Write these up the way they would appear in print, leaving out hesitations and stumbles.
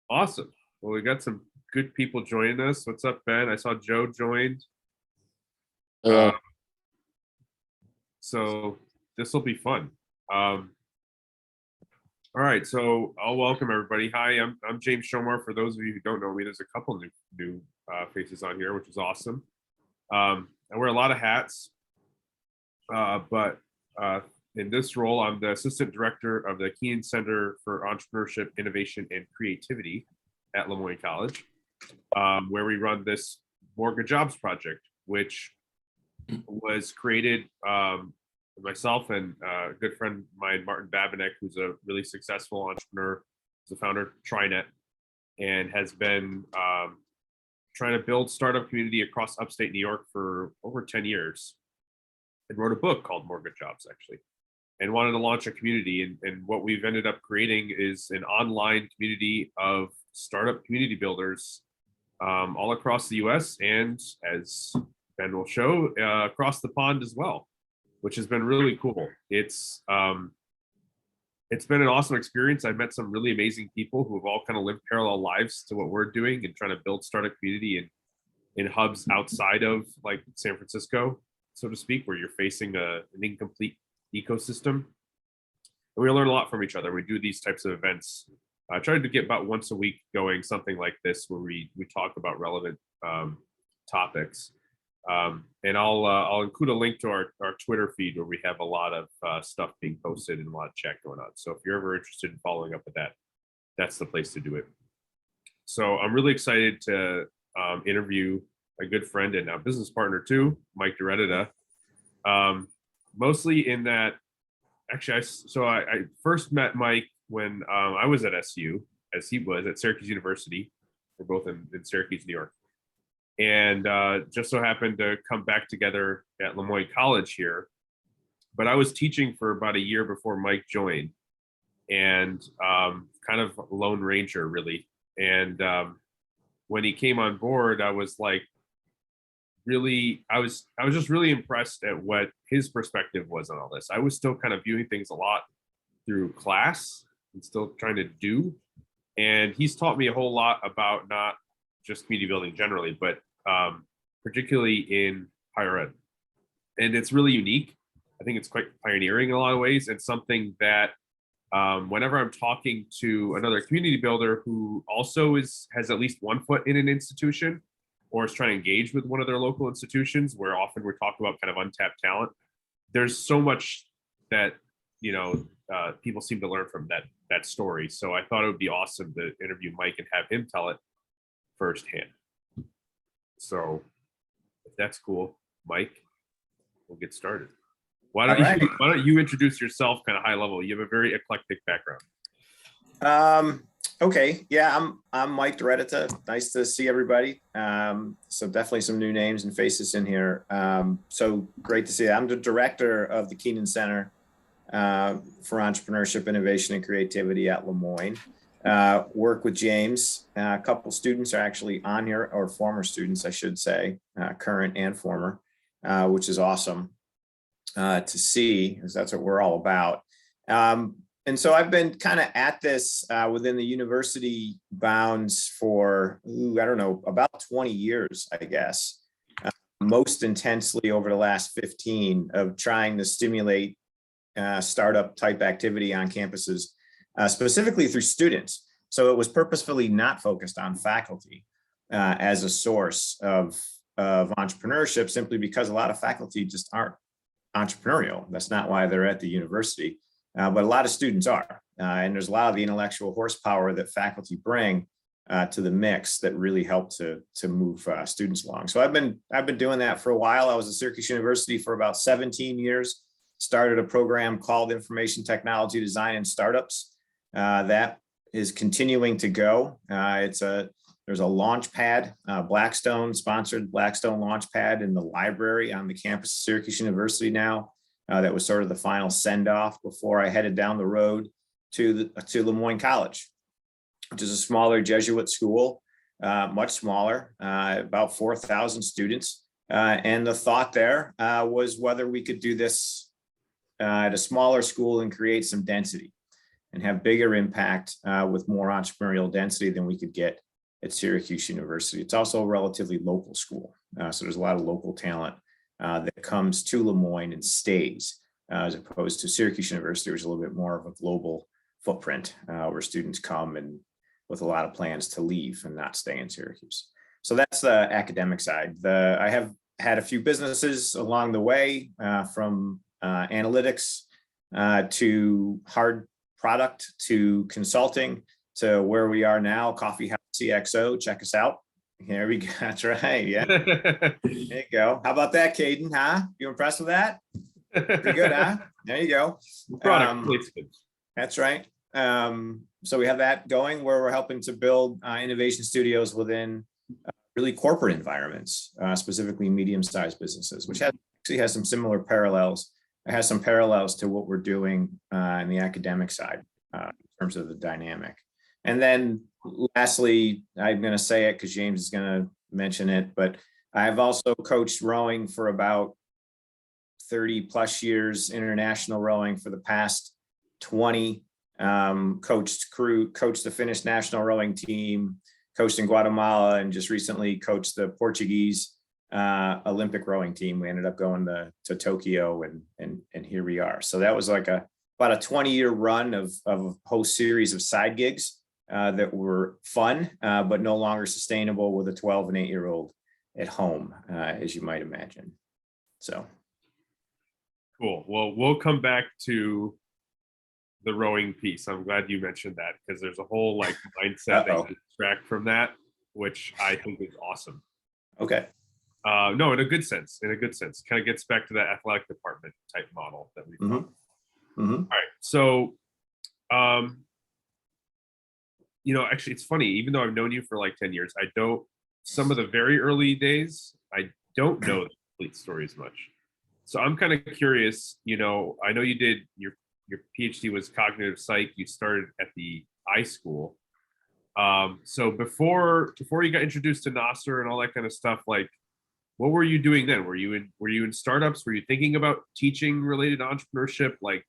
Awesome. Well, we got some good people joining us. What's up, Ben? I saw Joe joined. So this will be fun. All right, so I'll welcome everybody. Hi, I'm James Shomar. For those of you who don't know me, there's a couple new faces on here, which is awesome. I wear a lot of hats, but in this role, I'm the assistant director of the Keenan Center for Entrepreneurship, Innovation, and Creativity at Moyne College, where we run this mortgage jobs project, which was created myself and a good friend of mine, Martin Babinek, who's a really successful entrepreneur, is the founder of TriNet, and has been trying to build startup community across upstate New York for over 10 years, and wrote a book called Mortgage Jobs, actually, and wanted to launch a community. And what we've ended up creating is an online community of startup community builders all across the US, and as Ben will show, across the pond as well, which has been really cool. It's been an awesome experience. I've met some really amazing people who have all kind of lived parallel lives to what we're doing and trying to build startup community in hubs outside of like San Francisco, so to speak, where you're facing an incomplete ecosystem. And we learn a lot from each other. We do these types of events. I tried to get about once a week going, something like this, where we talk about relevant topics. And I'll include a link to our Twitter feed, where we have a lot of stuff being posted and a lot of chat going on. So if you're ever interested in following up with that, that's the place to do it. So I'm really excited to interview a good friend and a business partner too, Mike DeRedita. Mostly in that, actually, I first met Mike when I was at SU, as he was at Syracuse University. We're both in Syracuse, New York. And just so happened to come back together at Moyne College here. But I was teaching for about a year before Mike joined, and kind of Lone Ranger, really. And when he came on board, I was like, I was just really impressed at what his perspective was on all this. I was still kind of viewing things a lot through class and still trying to do. And he's taught me a whole lot about not just community building generally, but particularly in higher ed. And it's really unique. I think it's quite pioneering in a lot of ways, and something that whenever I'm talking to another community builder who also has at least one foot in an institution, or is trying to engage with one of their local institutions, where often we're talking about kind of untapped talent, there's so much that people seem to learn from that story. So I thought it would be awesome to interview Mike and have him tell it firsthand. So if that's cool, Mike, we'll get started. Why don't you introduce yourself kind of high level? You have a very eclectic background. Okay. Yeah, I'm Mike DeRedita. Nice to see everybody. So definitely some new names and faces in here. So great to see you. I'm the director of the Keenan Center for Entrepreneurship, Innovation, and Creativity at Moyne. Work with James. A couple students are actually on here, or former students, I should say, current and former, which is awesome to see, because that's what we're all about. And so I've been kind of at this within the university bounds for, I don't know, about 20 years, I guess. Most intensely over the last 15 of trying to stimulate startup type activity on campuses, specifically through students. So it was purposefully not focused on faculty as a source of entrepreneurship, simply because a lot of faculty just aren't entrepreneurial. That's not why they're at the university. But a lot of students are, and there's a lot of the intellectual horsepower that faculty bring to the mix that really help to move students along. So I've been doing that for a while. I was at Syracuse University for about 17 years. Started a program called Information Technology Design and Startups. That is continuing to go. There's a launch pad, Blackstone sponsored Blackstone launch pad in the library on the campus of Syracuse University now. That was sort of the final send off before I headed down the road to Moyne College, which is a smaller Jesuit school, much smaller, about 4,000 students. And the thought there was whether we could do this at a smaller school and create some density. and have bigger impact with more entrepreneurial density than we could get at Syracuse University. It's also a relatively local school. So there's a lot of local talent that comes to Moyne and stays, as opposed to Syracuse University, which is a little bit more of a global footprint where students come and with a lot of plans to leave and not stay in Syracuse. So that's the academic side. I have had a few businesses along the way, from analytics to hard product to consulting to where we are now, Coffee House CXO. Check us out. Here we go. That's right. Yeah. There you go. How about that, Caden? Huh? You impressed with that? Pretty good, huh? There you go. Product placement. That's right. So we have that going where we're helping to build innovation studios within really corporate environments, specifically medium-sized businesses, which actually has some similar parallels. It has some parallels to what we're doing in the academic side in terms of the dynamic. And then lastly, I'm going to say it because James is going to mention it, but I've also coached rowing for about 30 plus years, international rowing for the past 20, coached the Finnish national rowing team, coached in Guatemala, and just recently coached the Portuguese Olympic rowing team. We ended up going to Tokyo and here we are. So that was like about a 20-year run of a whole series of side gigs that were fun, but no longer sustainable with a 12 and 8-year-old at home, as you might imagine. So. Cool. Well, we'll come back to the rowing piece. I'm glad you mentioned that because there's a whole like mindset that you extract from that, which I think is awesome. Okay. No, in a good sense. In a good sense, kind of gets back to that athletic department type model that we've got. Mm-hmm. All right. So, actually, it's funny. Even though I've known you for like 10 years, some of the very early days, I don't know the complete story as much. So I'm kind of curious, I know you did your PhD was cognitive psych. You started at the iSchool. So before you got introduced to Nasser and all that kind of stuff, like what were you doing then? Were you in startups? Were you thinking about teaching related entrepreneurship? Like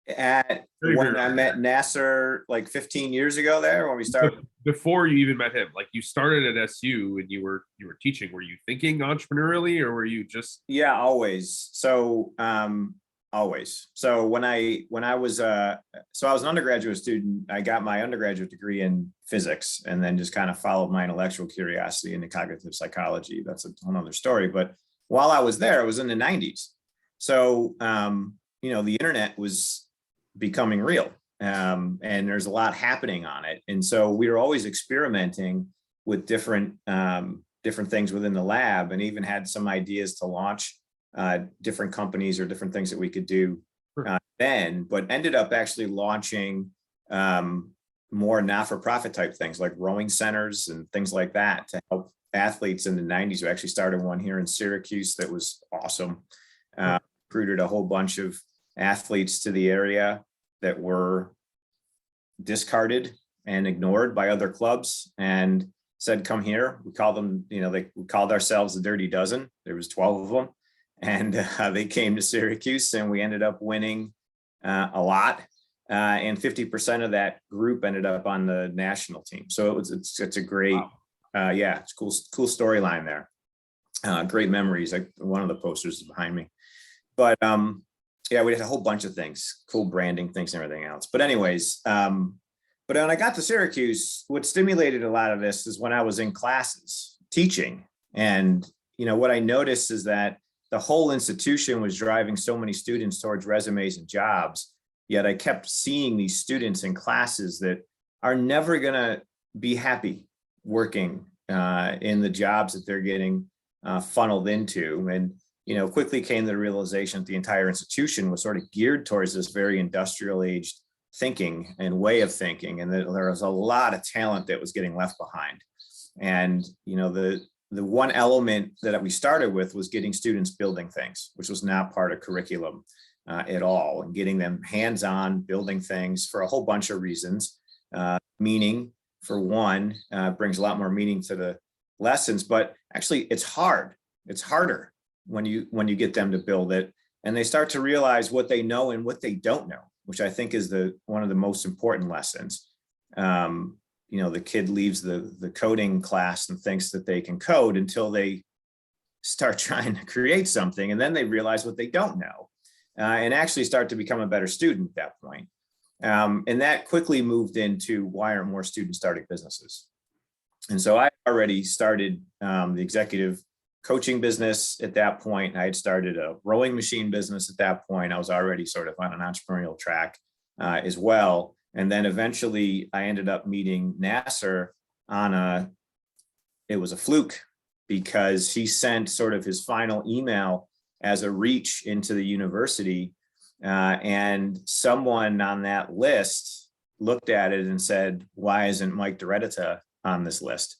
when I met Nasser like 15 years ago there when we started. Before you even met him, like you started at SU and you were teaching, were you thinking entrepreneurially or were you just? Yeah, always. So always. So when I was I was an undergraduate student. I got my undergraduate degree in physics and then just kind of followed my intellectual curiosity into cognitive psychology. That's a whole other story. But while I was there, it was in the 90s. So the internet was becoming real. And there's a lot happening on it. And so we were always experimenting with different things within the lab and even had some ideas to launch different companies or different things that we could do then, but ended up actually launching more not-for-profit type things like rowing centers and things like that to help athletes in the 90s. We actually started one here in Syracuse that was awesome. Recruited a whole bunch of athletes to the area that were discarded and ignored by other clubs and said, come here. We called them, we called ourselves the Dirty Dozen. There was 12 of them. And they came to Syracuse and we ended up winning a lot. And 50% of that group ended up on the national team. So it's a great, it's cool storyline there. Great memories. Like one of the posters is behind me. But we had a whole bunch of things, cool branding things and everything else. But anyways, but when I got to Syracuse, what stimulated a lot of this is when I was in classes teaching. And, what I noticed is that the whole institution was driving so many students towards resumes and jobs. Yet I kept seeing these students in classes that are never going to be happy working in the jobs that they're getting funneled into. And quickly came the realization that the entire institution was sort of geared towards this very industrial aged thinking and way of thinking. And that there was a lot of talent that was getting left behind. And, the one element that we started with was getting students building things, which was not part of curriculum at all, and getting them hands-on building things for a whole bunch of reasons. Meaning, for one, brings a lot more meaning to the lessons, but actually it's hard. It's harder when you get them to build it and they start to realize what they know and what they don't know. which I think is one of the most important lessons. The kid leaves the coding class and thinks that they can code until they start trying to create something, and then they realize what they don't know, and actually start to become a better student at that point. And that quickly moved into why aren't more students starting businesses? And so I already started the executive coaching business at that point. I had started a rowing machine business at that point. I was already sort of on an entrepreneurial track as well. And then eventually I ended up meeting Nasser it was a fluke, because he sent sort of his final email as a reach into the university. And someone on that list looked at it and said, why isn't Mike DeRedita on this list?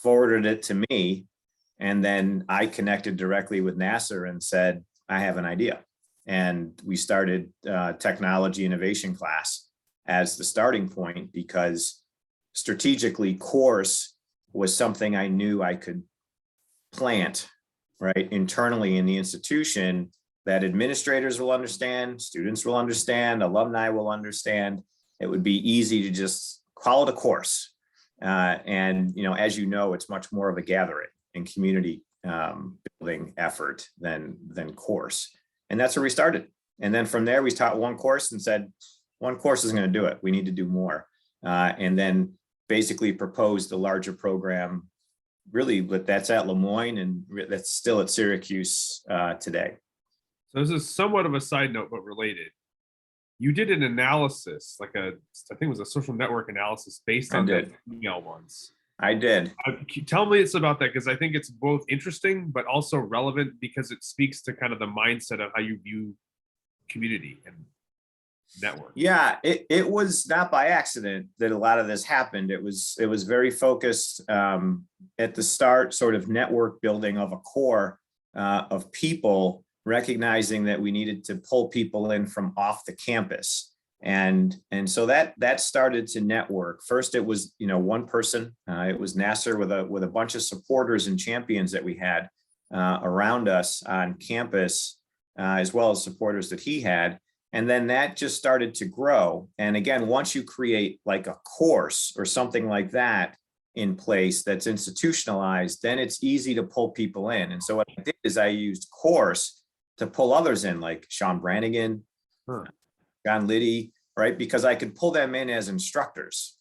Forwarded it to me. And then I connected directly with Nasser and said, I have an idea. And we started technology innovation class as the starting point, because strategically course was something I knew I could plant right internally in the institution that administrators will understand, students will understand, alumni will understand. It would be easy to just call it a course. And as you know, it's much more of a gathering and community building effort than course. And that's where we started. And then from there, we taught one course and said, one course isn't going to do it. We need to do more. And then basically proposed a larger program, really, but that's at Moyne, and that's still at Syracuse today. So this is somewhat of a side note, but related. You did an analysis, I think it was a social network analysis based on the email ones. I did. Tell me it's about that, because I think it's both interesting, but also relevant, because it speaks to kind of the mindset of how you view community and network. Yeah, it was not by accident that a lot of this happened. It was very focused at the start, sort of network building of a core of people, recognizing that we needed to pull people in from off the campus. And so that started to network. First, it was, one person. It was Nasser with a bunch of supporters and champions that we had around us on campus, as well as supporters that he had. And then that just started to grow. And again, once you create like a course or something like that in place that's institutionalized, then it's easy to pull people in. And so what I did is I used course to pull others in, like Sean Brannigan, John Liddy, right? Because I could pull them in as instructors,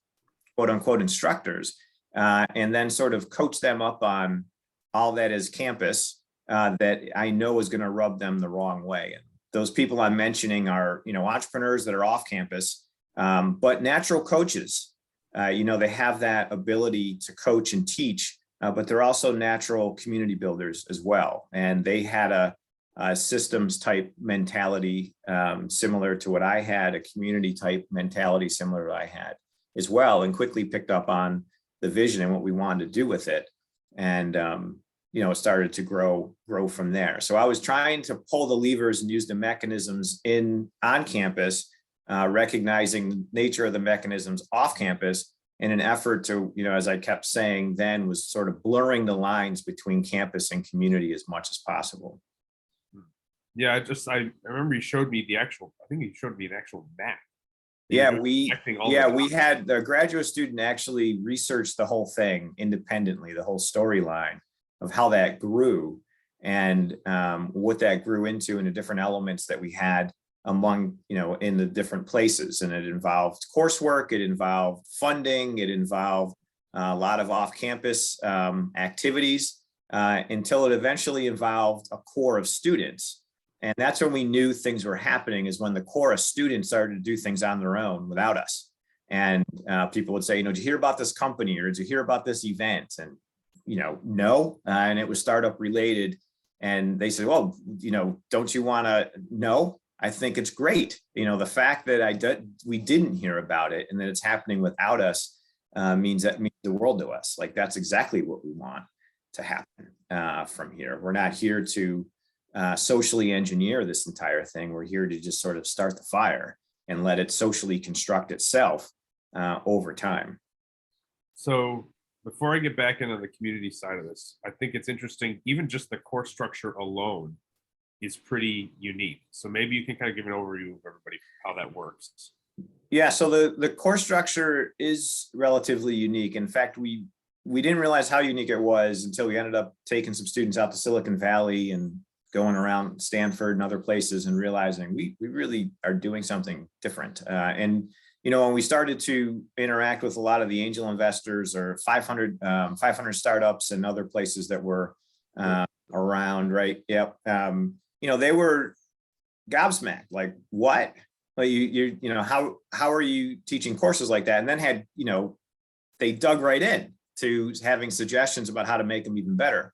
quote unquote instructors, and then sort of coach them up on all that is campus that I know is going to rub them the wrong way. And those people I'm mentioning are, entrepreneurs that are off campus, but natural coaches. They have that ability to coach and teach, but they're also natural community builders as well. And they had a systems type mentality similar to what I had, a community type mentality similar to what I had as well, and quickly picked up on the vision and what we wanted to do with it. And it started to grow from there. So I was trying to pull the levers and use the mechanisms on campus, recognizing the nature of the mechanisms off campus, in an effort to, as I kept saying then, was sort of blurring the lines between campus and community as much as possible. Yeah, I remember you showed me I think you showed me an actual map. Yeah, we had the graduate student actually researched the whole thing independently, the whole storyline of how that grew and what that grew into and the different elements that we had among, in the different places. And it involved coursework, it involved funding, it involved a lot of off-campus activities until it eventually involved a core of students. And that's when we knew things were happening, is when the core of students started to do things on their own without us. And people would say, did you hear about this company, or did you hear about this event? And no, and it was startup related. And they said, well, don't you want to know? I think it's great. The fact that we didn't hear about it and that it's happening without us means the world to us. Like, that's exactly what we want to happen from here. We're not here to socially engineer this entire thing. We're here to just sort of start the fire and let it socially construct itself over time. So before I get back into the community side of this, I think it's interesting, even just the course structure alone is pretty unique. So maybe you can kind of give an overview of everybody how that works. Yeah, so the course structure is relatively unique. In fact, we didn't realize how unique it was until we ended up taking some students out to Silicon Valley and going around Stanford and other places and realizing we really are doing something different. And when we started to interact with a lot of the angel investors or 500 startups and other places that were around, right? Yep. They were gobsmacked, like, what? Like how are you teaching courses like that? And then they dug right in to having suggestions about how to make them even better,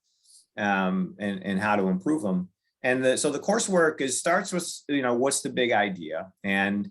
and how to improve them. And so the coursework starts with, what's the big idea? And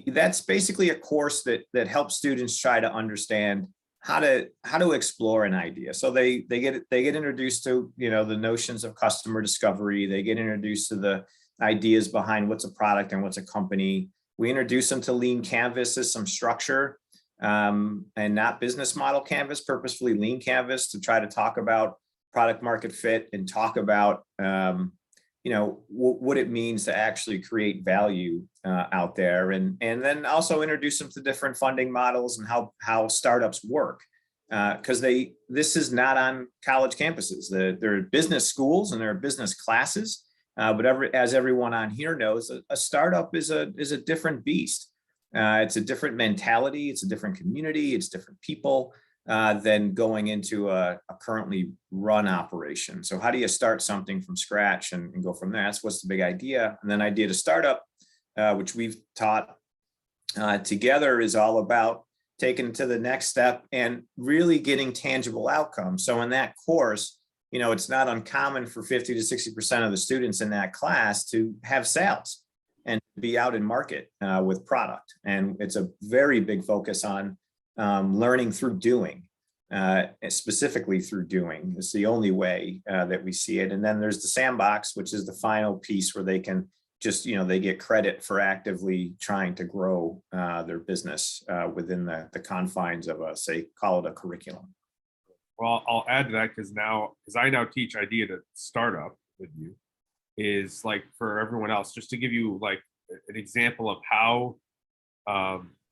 that's basically a course that helps students try to understand how to explore an idea. So they get introduced to, the notions of customer discovery. They get introduced to the ideas behind what's a product and what's a company. We introduce them to lean canvas as some structure, and not business model canvas, purposefully lean canvas, to try to talk about product market fit and talk about what it means to actually create value out there, and then also introduce them to different funding models and how startups work, because this is not on college campuses. There are business schools and there are business classes, but as everyone on here knows, a startup is a different beast. It's a different mentality. It's a different community. It's different people than going into a currently run operation. So how do you start something from scratch and go from there? That's what's the big idea. And then idea to startup, which we've taught together, is all about taking it to the next step and really getting tangible outcomes. So in that course, it's not uncommon for 50 to 60% of the students in that class to have sales and be out in market with product. And it's a very big focus on learning through doing, specifically through doing. It's the only way that we see it. And then there's the sandbox, which is the final piece where they can just, they get credit for actively trying to grow their business within the confines of call it a curriculum. Well, I'll add to that because I now teach idea to startup with you, is like for everyone else, just to give you like an example of how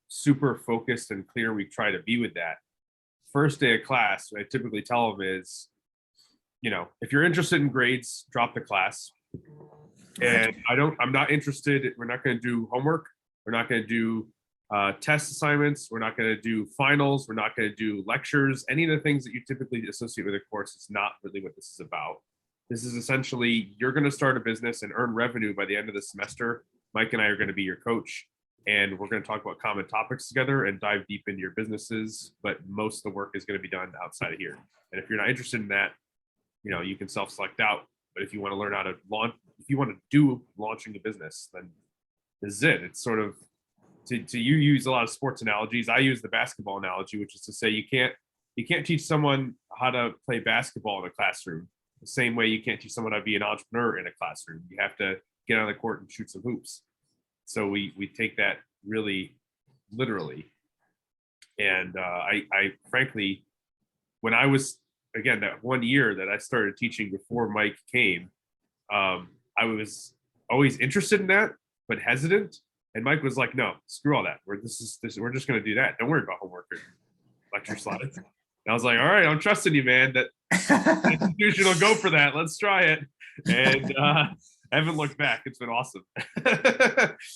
super focused and clear we try to be with that. First day of class, what I typically tell them is, if you're interested in grades, drop the class. And I'm not interested. We're not going to do homework. We're not going to do test assignments. We're not going to do finals. We're not going to do lectures. Any of the things that you typically associate with a course is not really what this is about. This is essentially, you're going to start a business and earn revenue by the end of the semester. Mike and I are going to be your coach, and we're going to talk about common topics together and dive deep into your businesses. But most of the work is going to be done outside of here. And if you're not interested in that, you can self-select out. But if you want to learn how to launch, if you want to do launching a business, then this is it. It's sort of, you use a lot of sports analogies. I use the basketball analogy, which is to say you can't teach someone how to play basketball in a classroom the same way you can't teach someone how to be an entrepreneur in a classroom. You have to get on the court and shoot some hoops. So we take that really literally. And I frankly, when I was, again, that 1 year that I started teaching before Mike came, I was always interested in that, but hesitant. And Mike was like, no, screw all that. We're just going to do that. Don't worry about homework or lecture slides. And I was like, all right, I'm trusting you, man, that the institution will go for that. Let's try it. And I haven't looked back. It's been awesome.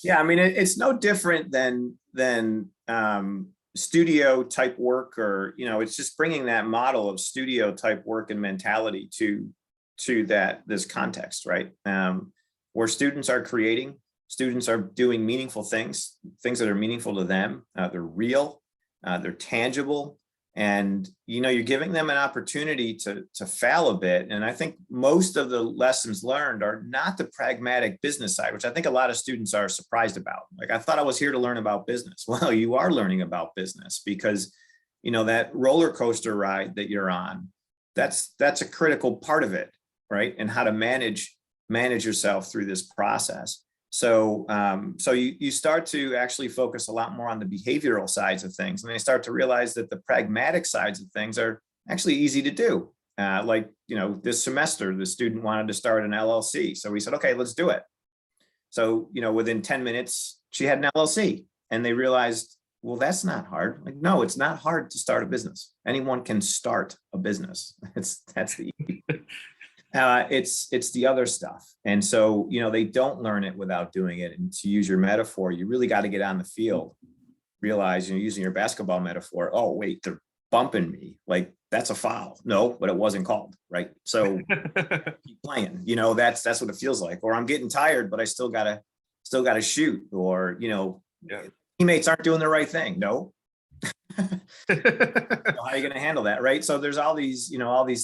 Yeah, I mean, it's no different than studio type work, or, it's just bringing that model of studio type work and mentality to this context, right? Where students are creating. Students are doing meaningful things that are meaningful to them. They're real, they're tangible, and you're giving them an opportunity to fail a bit. And I think most of the lessons learned are not the pragmatic business side, which I think a lot of students are surprised about. Like, I thought I was here to learn about business. Well, you are learning about business because that roller coaster ride that you're on, that's a critical part of it, right? And how to manage yourself through this process. So you start to actually focus a lot more on the behavioral sides of things, and they start to realize that the pragmatic sides of things are actually easy to do. Like, this semester, the student wanted to start an LLC. So we said, okay, let's do it. So, within 10 minutes, she had an LLC, and they realized, well, that's not hard. Like, no, it's not hard to start a business. Anyone can start a business. That's the it's the other stuff. And so, they don't learn it without doing it. And to use your metaphor, you really got to get on the field, realize, using your basketball metaphor, oh, wait, they're bumping me. Like, that's a foul. No, but it wasn't called, right? So keep playing, that's what it feels like. Or I'm getting tired, but I still gotta shoot. Or, teammates aren't doing the right thing. No. How are you going to handle that, right? So there's all these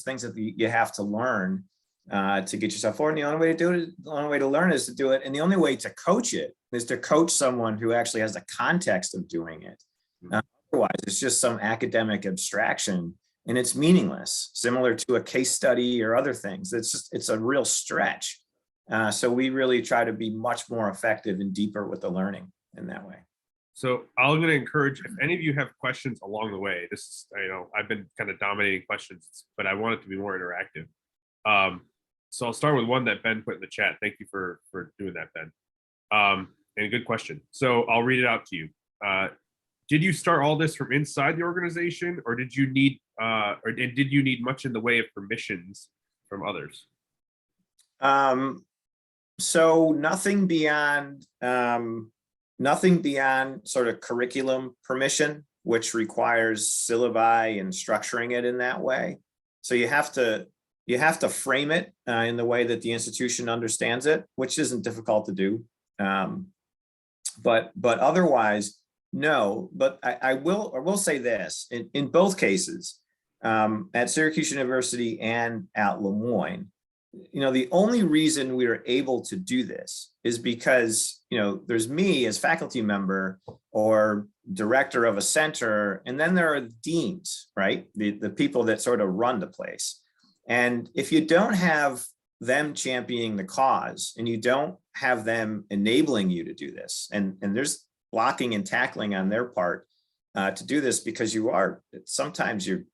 things that you have to learn to get yourself forward. And the only way to do it, the only way to learn is to do it. And the only way to coach it is to coach someone who actually has the context of doing it. Otherwise, it's just some academic abstraction, and it's meaningless, similar to a case study or other things. It's a real stretch. So we really try to be much more effective and deeper with the learning in that way. So I'm going to encourage, if any of you have questions along the way, this is, I've been kind of dominating questions, but I want it to be more interactive. So I'll start with one that Ben put in the chat. Thank you for doing that, Ben. And a good question. So I'll read it out to you. Did you start all this from inside the organization, or did you need much in the way of permissions from others? So nothing beyond sort of curriculum permission, which requires syllabi and structuring it in that way. So you have to frame it in the way that the institution understands it, which isn't difficult to do. But otherwise, no. But I will say this, in both cases, at Syracuse University and at Moyne, the only reason we were able to do this is because, there's me as faculty member or director of a center, and then there are deans, right? The people that sort of run the place. And if you don't have them championing the cause, and you don't have them enabling you to do this, and there's blocking and tackling on their part to do this, because sometimes you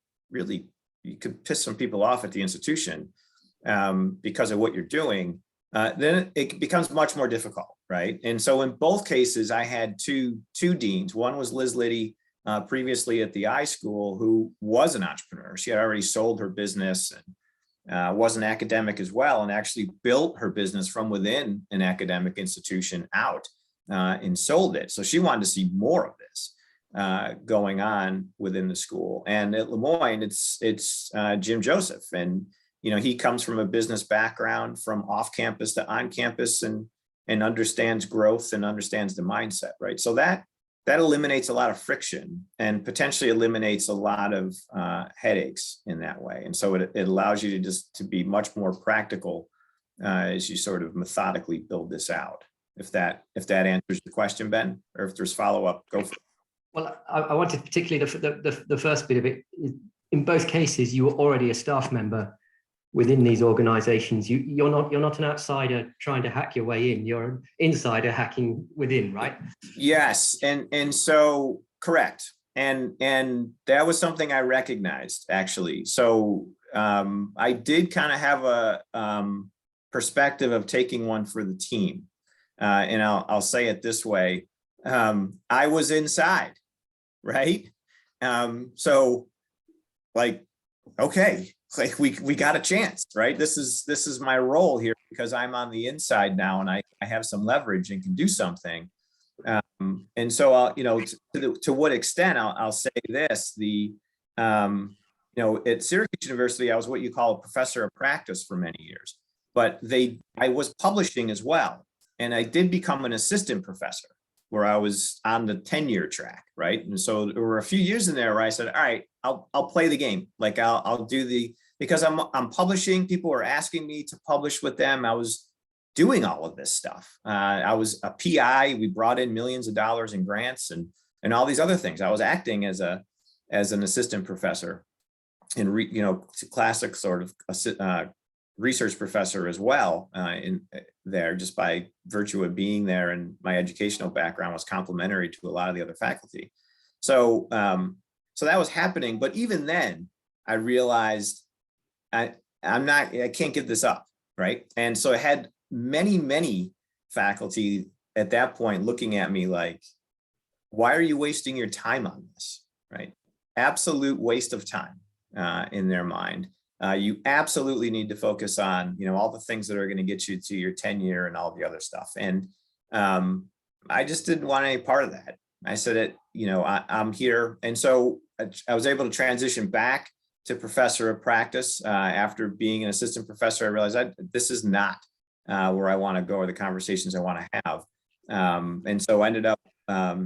could piss some people off at the institution because of what you're doing, then it becomes much more difficult, right? And so in both cases, I had two deans. One was Liz Liddy, previously at the iSchool, who was an entrepreneur. She had already sold her business and was an academic as well, and actually built her business from within an academic institution out and sold it. So she wanted to see more of this going on within the school. And at Moyne, it's Jim Joseph, and he comes from a business background, from off campus to on campus, and understands growth and understands the mindset, right? So that eliminates a lot of friction and potentially eliminates a lot of headaches in that way. And so it allows you to be much more practical as you sort of methodically build this out. If that answers the question, Ben, or if there's follow-up, go for it. Well, I wanted particularly the first bit of it. In both cases, you were already a staff member within these organizations. You're not an outsider trying to hack your way in. You're an insider hacking within, right? Yes, and so correct. And that was something I recognized, actually. So I did kind of have a perspective of taking one for the team. And I'll say it this way. I was inside, right? So like, okay, like we got a chance, right? This is my role here because I'm on the inside now, and I have some leverage and can do something. And so I'll, to what extent I'll say this, at Syracuse University, I was what you call a professor of practice for many years, but I was publishing as well. And I did become an assistant professor where I was on the tenure track, right? And so there were a few years in there where I said, all right, I'll play the game. Like I'll do because I'm publishing, people were asking me to publish with them. I was doing all of this stuff. I was a PI. We brought in millions of dollars in grants and all these other things. I was acting as an assistant professor and classic sort of research professor as well in there, just by virtue of being there, and my educational background was complementary to a lot of the other faculty. So that was happening. But even then, I realized I can't give this up, right? And so I had many faculty at that point looking at me like, why are you wasting your time on this, right? Absolute waste of time in their mind. You absolutely need to focus on, all the things that are going to get you to your tenure and all the other stuff. And I just didn't want any part of that. I said I'm here. And so I was able to transition back to professor of practice. After being an assistant professor, I realized this is not where I want to go or the conversations I want to have. And so I ended up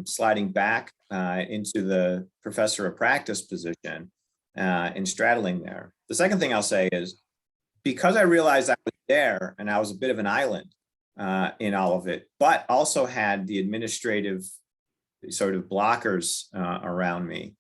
sliding back into the professor of practice position and straddling there. The second thing I'll say is, because I realized I was there and I was a bit of an island in all of it, but also had the administrative sort of blockers around me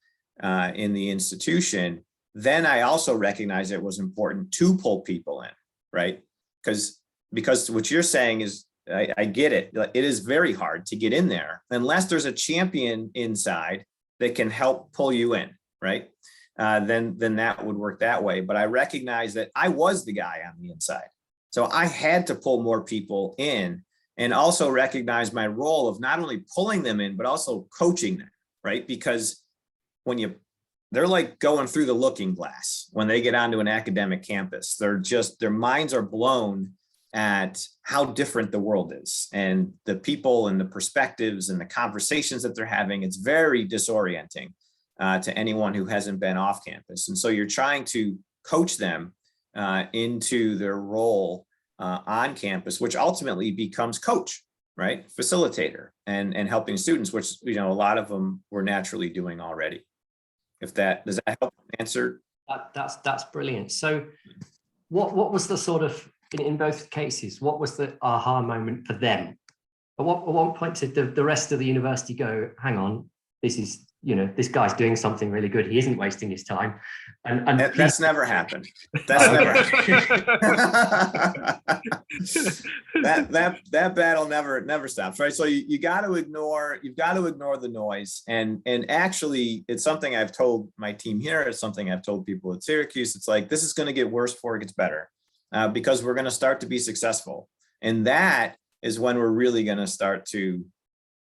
in the institution, then I also recognized it was important to pull people in, right? Because what you're saying is, I get it. It is very hard to get in there unless there's a champion inside that can help pull you in, right? Then that would work that way. But I recognize that I was the guy on the inside. So I had to pull more people in, and also recognize my role of not only pulling them in, but also coaching them, right? Because they're like going through the looking glass when they get onto an academic campus. Their minds are blown at how different the world is, and the people and the perspectives and the conversations that they're having. It's very disorienting to anyone who hasn't been off campus. And so you're trying to coach them into their role on campus, which ultimately becomes coach, right? Facilitator and helping students, which, a lot of them were naturally doing already. Does that help answer? That's brilliant. So what was the sort of, in both cases, what was the aha moment for them? At what point did the rest of the university go, hang on, this guy's doing something really good. He isn't wasting his time. And that's never happened. That's never happened. that battle never stops, right? So you've got to ignore the noise. And actually, it's something I've told my team here. It's something I've told people at Syracuse. It's like, this is going to get worse before it gets better. Because we're going to start to be successful. And that is when we're really going to start to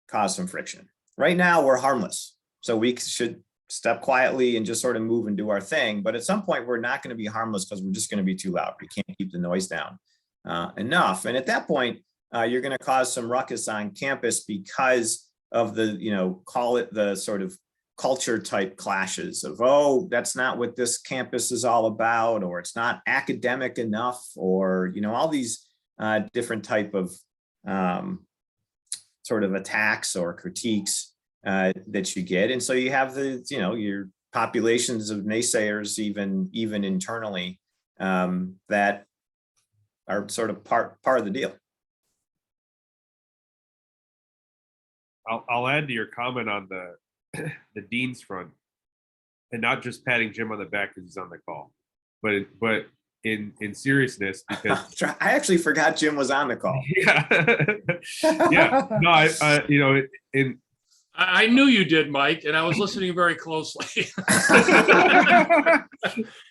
cause some friction. Right now, we're harmless. So we should step quietly and just sort of move and do our thing. But at some point, we're not going to be harmless because we're just going to be too loud. We can't keep the noise down enough. And at that point, you're going to cause some ruckus on campus because of call it the sort of culture type clashes of, oh, that's not what this campus is all about, or it's not academic enough, or, all these different type of sort of attacks or critiques that you get. And so you have your populations of naysayers, even internally, that are sort of part of the deal. I'll add to your comment on the dean's front, and not just patting Jim on the back because he's on the call, but in seriousness, because I actually forgot Jim was on the call. Yeah. No, I knew you did, Mike, and I was listening very closely.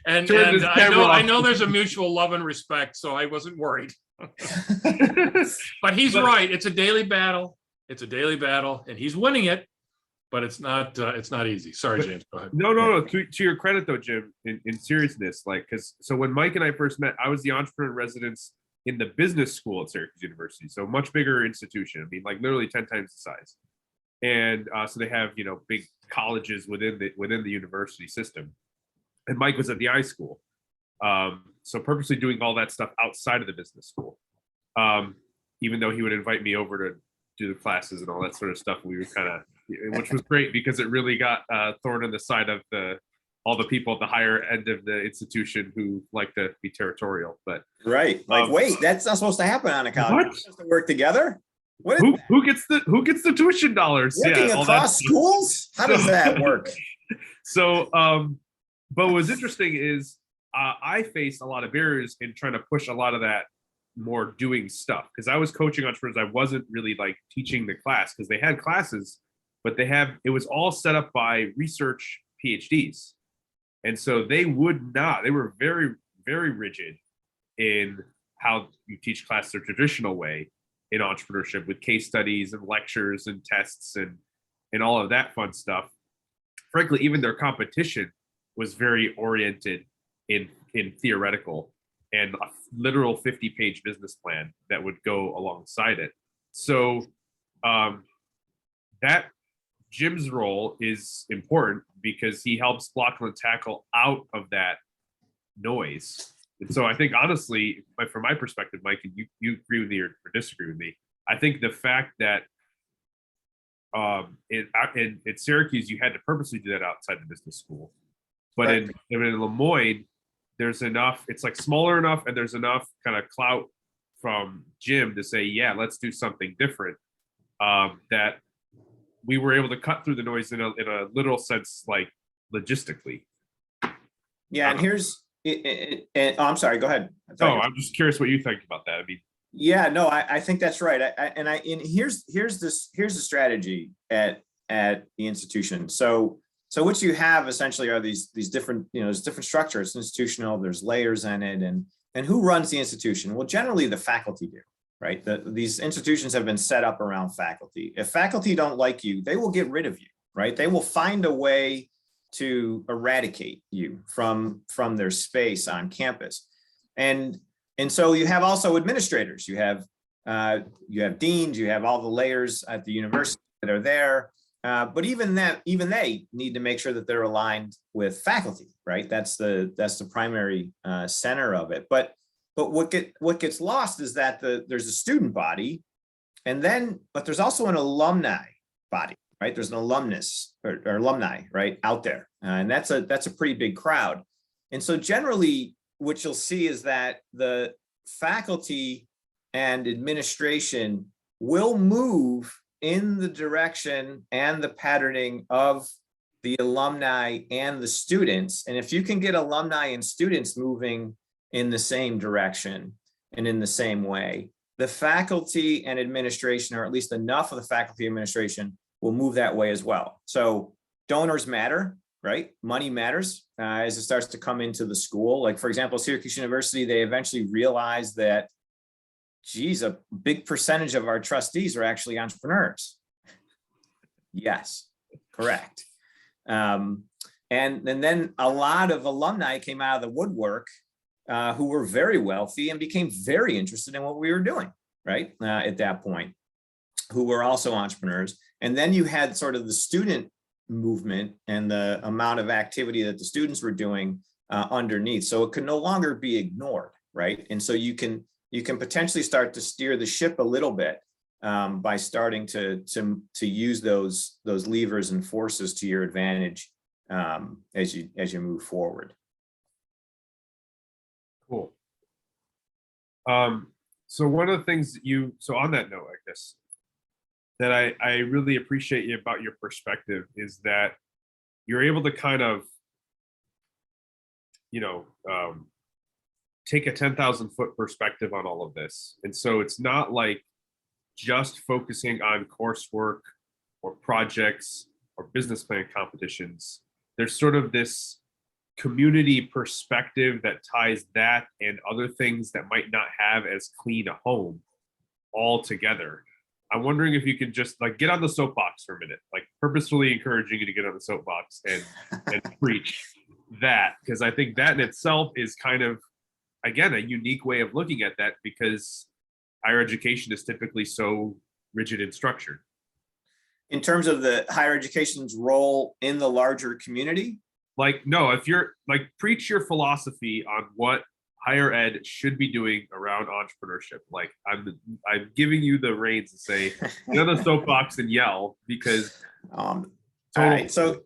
and I know there's a mutual love and respect, so I wasn't worried. But he's right. It's a daily battle. And he's winning it. But it's not easy. Sorry, James. Go ahead. No. To your credit, though, Jim, in seriousness, so when Mike and I first met, I was the entrepreneur in residence in the business school at Syracuse University, so much bigger institution. I mean, literally 10 times the size. And so they have big colleges within the university system. And Mike was at the I school, so purposely doing all that stuff outside of the business school. Even though he would invite me over to do the classes and all that sort of stuff, we were kind of. Which was great because it really got thorn in the side of all the people at the higher end of the institution who like to be territorial. But right, wait, that's not supposed to happen on a college. What? We're supposed to work together. Who gets the tuition dollars? Working across schools? How does that work? So, but what's interesting is I faced a lot of barriers in trying to push a lot of that more doing stuff, because I was coaching entrepreneurs. I wasn't really teaching the class because they had classes. But it was all set up by research PhDs. And so they were very, very rigid in how you teach class the traditional way in entrepreneurship, with case studies and lectures and tests and all of that fun stuff. Frankly, even their competition was very oriented in theoretical and a literal 50-page business plan that would go alongside it. So that Jim's role is important because he helps block and tackle out of that noise. And so I think, honestly, from my perspective, Mike, and you agree with me or disagree with me, I think the fact that in Syracuse, you had to purposely do that outside the business school. But Right. in Moyne, there's enough, it's like smaller enough, and there's enough kind of clout from Jim to say, yeah, let's do something different. That we were able to cut through the noise in a literal sense, like logistically. Yeah, and here's, I'm sorry, go ahead. I'm just curious what you think about that. I mean, yeah, no, I think that's right. And here's the strategy at the institution. So what you have essentially are these different, there's different structures. It's institutional, there's layers in it, and who runs the institution? Well, generally the faculty do, right? These institutions have been set up around faculty. If faculty don't like you, they will get rid of you, right? They will find a way to eradicate you from their space on campus. And so you have also administrators, you have deans, you have all the layers at the university that are there. But even they need to make sure that they're aligned with faculty, right? That's the primary center of it. But what gets lost is that there's a student body, but there's also an alumni body, right? There's an alumnus or alumni, right, out there, and that's a pretty big crowd. And so generally, what you'll see is that the faculty and administration will move in the direction and the patterning of the alumni and the students. And if you can get alumni and students moving in the same direction and in the same way, the faculty and administration, or at least enough of the faculty administration, will move that way as well. So donors matter, right? Money matters as it starts to come into the school. Like, for example, Syracuse University, they eventually realized that, geez, a big percentage of our trustees are actually entrepreneurs. Yes, correct. And then a lot of alumni came out of the woodwork who were very wealthy and became very interested in what we were doing, right? At that point, who were also entrepreneurs. And then you had sort of the student movement and the amount of activity that the students were doing underneath. So it could no longer be ignored, right? And so you can potentially start to steer the ship a little bit by starting to use those levers and forces to your advantage as you move forward. Cool. So one of the things on that note, I guess, that I really appreciate you about your perspective is that you're able to kind of, take a 10,000-foot perspective on all of this. And so it's not like just focusing on coursework or projects or business plan competitions. There's sort of this community perspective that ties that and other things that might not have as clean a home all together. I'm wondering if you could just get on the soapbox for a minute, purposefully encouraging you to get on the soapbox and preach that, because I think that in itself is kind of, again, a unique way of looking at that, because higher education is typically so rigid and structured. In terms of the higher education's role in the larger community? No, if you're preach your philosophy on what higher ed should be doing around entrepreneurship. I'm giving you the reins to say, get on the soapbox and yell, because all right. So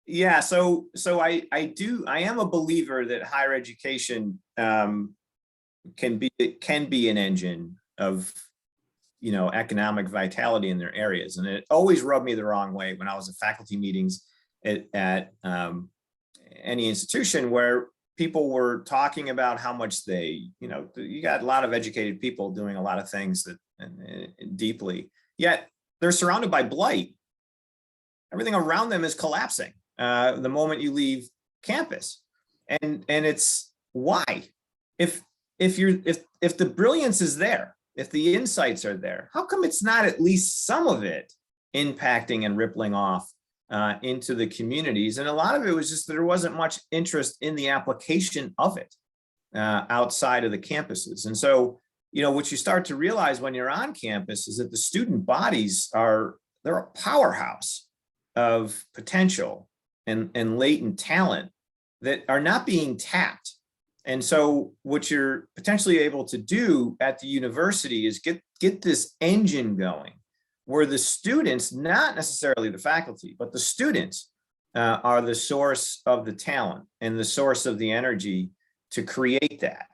yeah, so I am a believer that higher education can be an engine of economic vitality in their areas. And it always rubbed me the wrong way when I was at faculty meetings at any institution where people were talking about how much you got a lot of educated people doing a lot of things that deeply, yet they're surrounded by blight. Everything around them is collapsing the moment you leave campus. And it's why? if the brilliance is there, if the insights are there, how come it's not at least some of it impacting and rippling off into the communities? And a lot of it was just that there wasn't much interest in the application of it outside of the campuses. And so, what you start to realize when you're on campus is that the student bodies they're a powerhouse of potential and latent talent that are not being tapped. And so what you're potentially able to do at the university is get this engine going where the students, not necessarily the faculty, but the students are the source of the talent and the source of the energy to create that.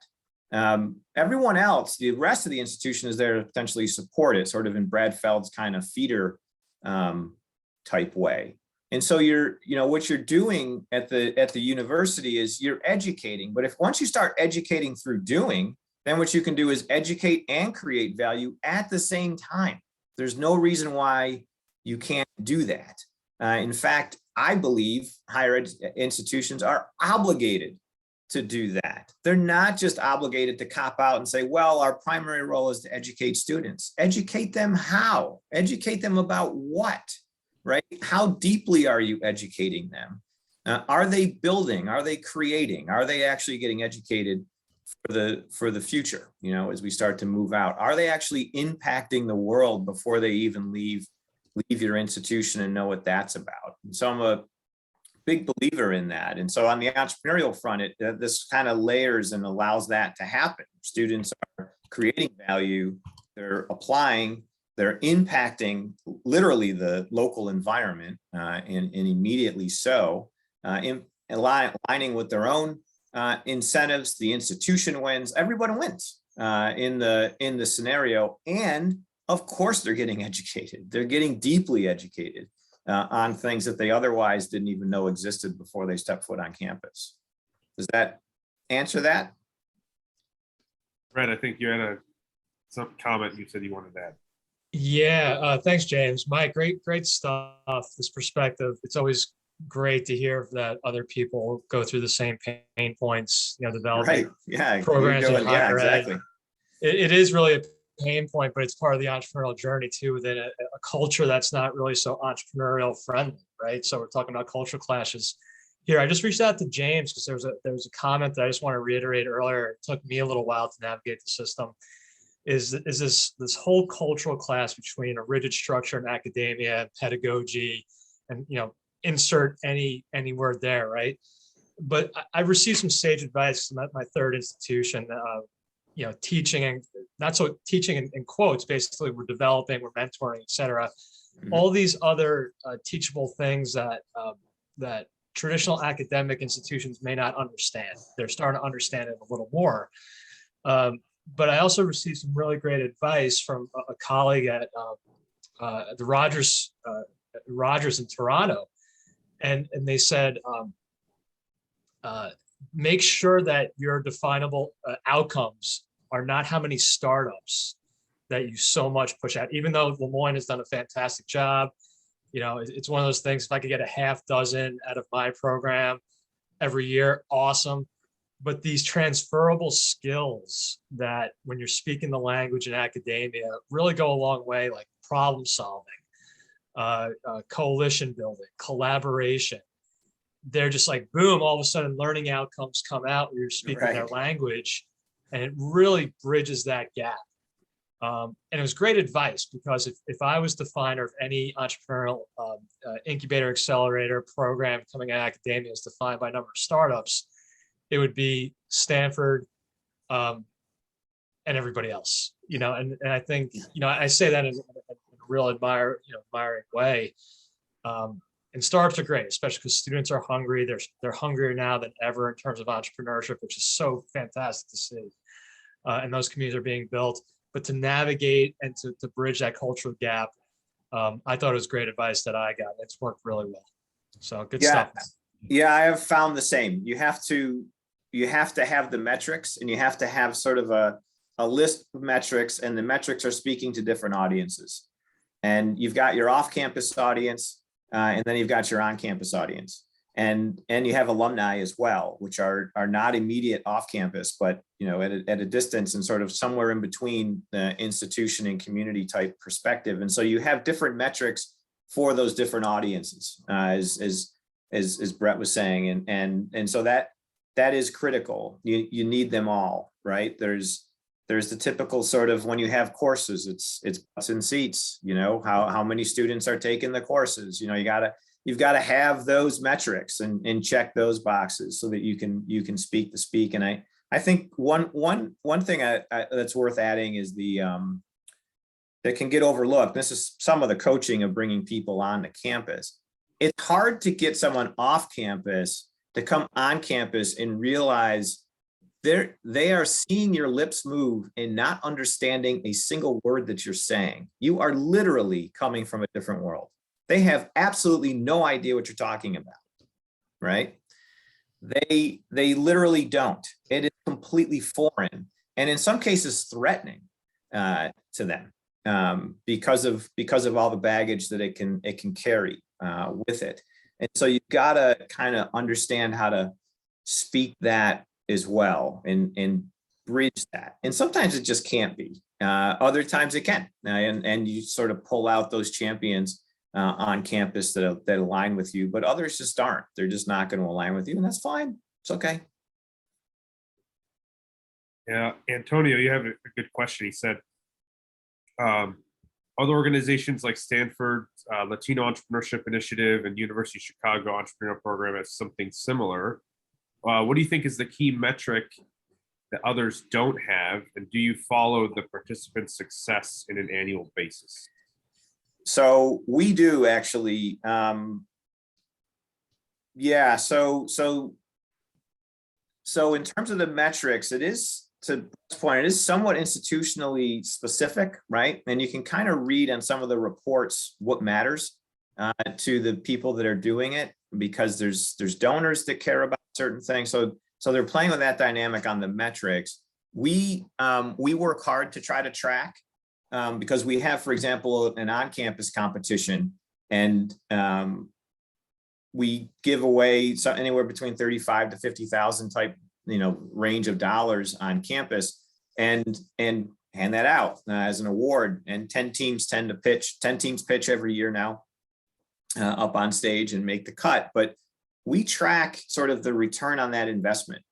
Everyone else, the rest of the institution is there to potentially support it, sort of in Brad Feld's kind of feeder type way. And so what you're doing at the university is you're educating, but once you start educating through doing, then what you can do is educate and create value at the same time. There's no reason why you can't do that. In fact, I believe higher ed institutions are obligated to do that. They're not just obligated to cop out and say, well, our primary role is to educate students. Educate them how? Educate them about what? Right? How deeply are you educating them? Are they building? Are they creating? Are they actually getting educated for the future? As we start to move out, are they actually impacting the world before they even leave your institution and know what that's about? And so I'm a big believer in that. And so on the entrepreneurial front, this kind of layers and allows that to happen. Students are creating value, they're applying, they're impacting literally the local environment and immediately so, aligning with their own incentives. The institution wins, everyone wins in the scenario. And of course, they're getting educated. They're getting deeply educated on things that they otherwise didn't even know existed before they stepped foot on campus. Does that answer that? Brett, I think you had some comment you said you wanted that. Yeah, thanks, James. Mike, great stuff. This perspective, it's always great to hear that other people go through the same pain points, developing programs in higher ed. It is really a pain point, but it's part of the entrepreneurial journey too, within a culture that's not really so entrepreneurial friendly, right? So we're talking about cultural clashes here. I just reached out to James because there was a comment that I just want to reiterate earlier. It took me a little while to navigate the system. Is this whole cultural clash between a rigid structure in academia and pedagogy, and insert any word there, right? But I received some sage advice from my third institution. Teaching and not so teaching in quotes. Basically, we're developing, we're mentoring, etc. All these other teachable things that traditional academic institutions may not understand. They're starting to understand it a little more. But I also received some really great advice from a colleague at the Rogers in Toronto, and they said, make sure that your definable outcomes are not how many startups that you so much push out. Even though Moyne has done a fantastic job, it's one of those things. If I could get a half dozen out of my program every year, awesome. But these transferable skills that when you're speaking the language in academia really go a long way, like problem solving, coalition building, collaboration. They're just like, boom, all of a sudden learning outcomes come out when you're speaking their language, and it really bridges that gap. And it was great advice, because if I was the definer of any entrepreneurial incubator, accelerator program coming out of academia is defined by number of startups, it would be Stanford and everybody else, and I think, I say that in a real admiring way. And startups are great, especially because students are hungry. They're hungrier now than ever in terms of entrepreneurship, which is so fantastic to see. And those communities are being built. But to navigate and to bridge that cultural gap, I thought it was great advice that I got. It's worked really well. So good stuff. Yeah, I have found the same. You have to have the metrics, and you have to have sort of a list of metrics, and the metrics are speaking to different audiences. And you've got your off-campus audience, and then you've got your on-campus audience. And you have alumni as well, which are not immediate off campus, but at a distance and sort of somewhere in between the institution and community type perspective. And so you have different metrics for those different audiences, as Brett was saying, and so that is critical. You need them all, right? There's the typical sort of, when you have courses, it's butts and seats. How many students are taking the courses. You've got to have those metrics and check those boxes so that you can speak the speak. And I think one thing that's worth adding is that can get overlooked. This is some of the coaching of bringing people on the campus. It's hard to get someone off campus to come on campus and realize they are seeing your lips move and not understanding a single word that you're saying. You are literally coming from a different world. They have absolutely no idea what you're talking about, right? They literally don't. It is completely foreign, and in some cases threatening to them because of all the baggage that it can carry with it. And so you've got to kind of understand how to speak that as well and bridge that. And sometimes it just can't be. Other times it can, and you sort of pull out those champions on campus that align with you, but others just aren't. They're just not going to align with you, and that's fine. It's okay. Yeah, Antonio, you have a good question. He said, other organizations like Stanford Latino Entrepreneurship Initiative and University of Chicago Entrepreneurial Program has something similar. What do you think is the key metric that others don't have, and do you follow the participant success in an annual basis? So we do actually. Yeah. So in terms of the metrics, it is, to this point, it is somewhat institutionally specific, right? And you can kind of read on some of the reports what matters to the people that are doing it, because there's donors that care about certain things. So they're playing with that dynamic on the metrics. We work hard to try to track. Because we have, for example, an on-campus competition, and we give away anywhere between 35 to 50,000 type, range of dollars on campus, and hand that out as an award. And 10 teams pitch every year now up on stage and make the cut. But we track sort of the return on that investment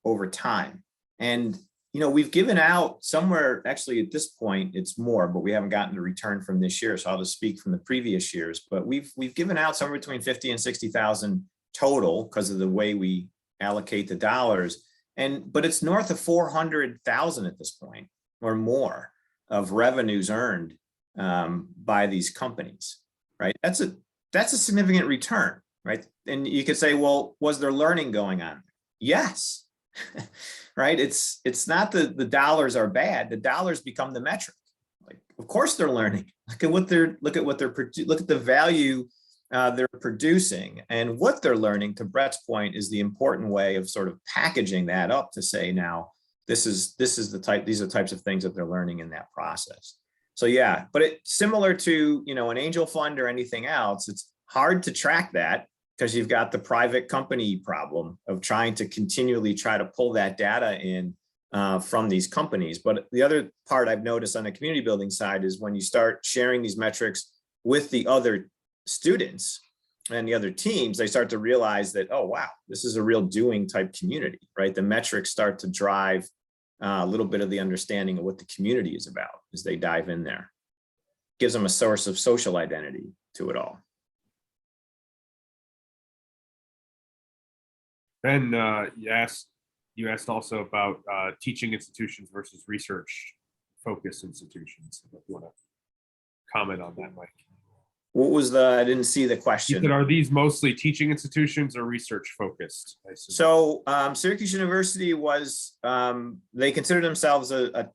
over time. And we've given out somewhere, actually at this point, it's more, but we haven't gotten a return from this year. So I'll just speak from the previous years, but we've given out somewhere between 50 and 60,000 total because of the way we allocate the dollars. But it's north of 400,000 at this point or more of revenues earned by these companies, right? That's a significant return, right? And you could say, well, was there learning going on? Yes. Right? It's not the dollars are bad. The dollars become the metric. Like, of course they're learning. Look at the value they're producing, and what they're learning, to Brett's point, is the important way of sort of packaging that up to say, now these are the types of things that they're learning in that process. So yeah, but it's similar to, an angel fund or anything else. It's hard to track that, because you've got the private company problem of trying to continually try to pull that data in from these companies. But the other part I've noticed on the community building side is when you start sharing these metrics with the other students and the other teams, they start to realize that, oh, wow, this is a real doing type community, right? The metrics start to drive a little bit of the understanding of what the community is about as they dive in there. Gives them a source of social identity to it all. Ben, you asked also about teaching institutions versus research-focused institutions. If you want to comment on that, Mike. What was I didn't see the question. Are these mostly teaching institutions or research-focused? So Syracuse University was, they consider themselves a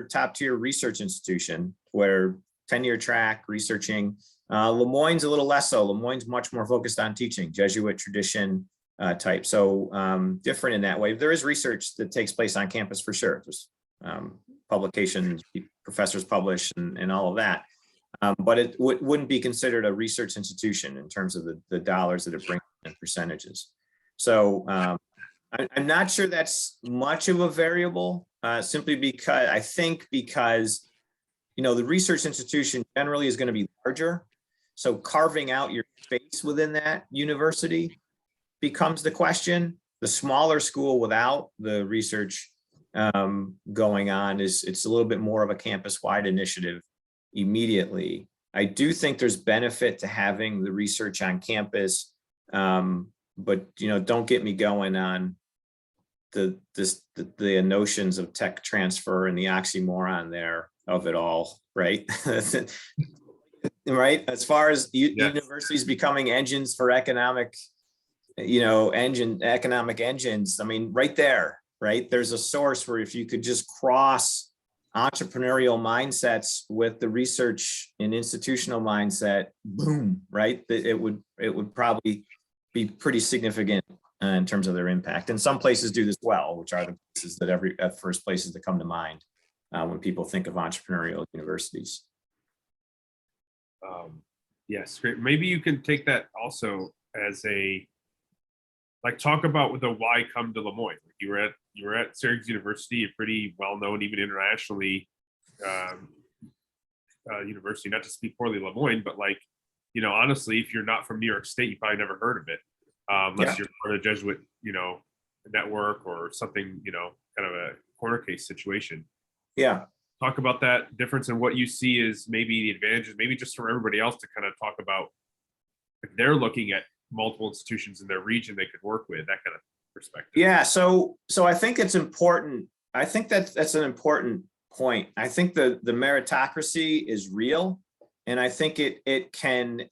top tier research institution, where 10-year track researching. Moyne's a little less so. Moyne's much more focused on teaching, Jesuit tradition type. So different in that way. There is research that takes place on campus for sure. There's publications, professors publish, and all of that. But it wouldn't be considered a research institution in terms of the dollars that it brings in percentages. So I'm not sure that's much of a variable, simply because the research institution generally is going to be larger. So carving out your space within that university becomes the question. The smaller school without the research going on it's a little bit more of a campus-wide initiative immediately. I do think there's benefit to having the research on campus, but don't get me going on the notions of tech transfer and the oxymoron there of it all, right? Right, as far as universities becoming engines for economic engines. I mean, right there, right? There's a source where if you could just cross entrepreneurial mindsets with the research and institutional mindset, boom, right? It would probably be pretty significant in terms of their impact. And some places do this well, which are the places that first places that come to mind when people think of entrepreneurial universities. Yes, great. Maybe you can take that also as talk about the why come to Lemoyne. You were at Syracuse University, a pretty well-known, even internationally, university. Not to speak poorly of Lemoyne, but honestly, if you're not from New York State, you probably never heard of it, unless you're part of the Jesuit, network or something, kind of a corner case situation. Yeah. Talk about that difference and what you see as maybe the advantages, maybe just for everybody else to kind of talk about if they're looking at multiple institutions in their region they could work with, that kind of perspective. Yeah, so I think it's important. I think that's an important point. I think the meritocracy is real, and I think it can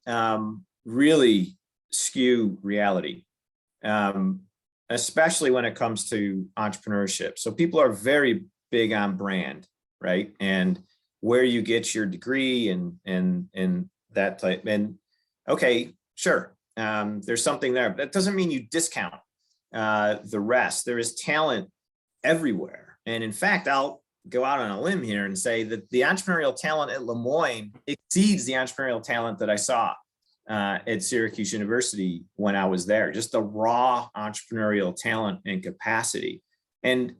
really skew reality, especially when it comes to entrepreneurship. So people are very big on brand, right? And where you get your degree and that type. And okay, sure, there's something there. That doesn't mean you discount the rest. There is talent everywhere. And in fact, I'll go out on a limb here and say that the entrepreneurial talent at Lemoyne exceeds the entrepreneurial talent that I saw at Syracuse University when I was there. Just the raw entrepreneurial talent and capacity. And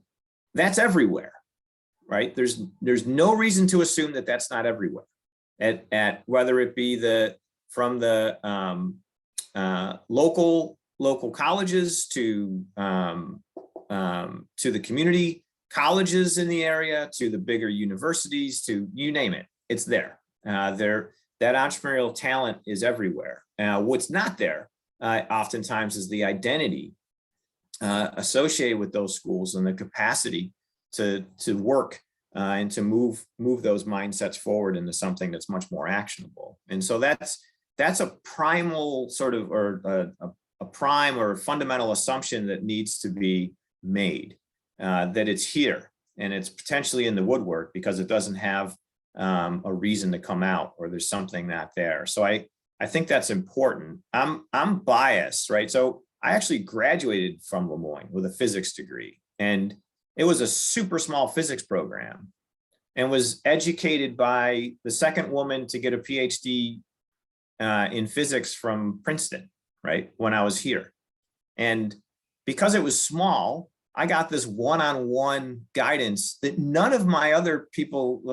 that's everywhere. Right? There's no reason to assume that that's not everywhere. At whether it be from the local colleges to the community colleges in the area, to the bigger universities, to you name it, it's there. That entrepreneurial talent is everywhere. What's not there oftentimes is the identity associated with those schools and the capacity to work and to move those mindsets forward into something that's much more actionable. And so that's a primal sort of, or a prime or fundamental assumption that needs to be made, that it's here and it's potentially in the woodwork because it doesn't have a reason to come out, or there's something not there. So I think that's important. I'm biased, right? So I actually graduated from Lemoyne with a physics degree, and it was a super small physics program, and was educated by the second woman to get a PhD in physics from Princeton, right, when I was here. And because it was small, I got this one-on-one guidance that none of my other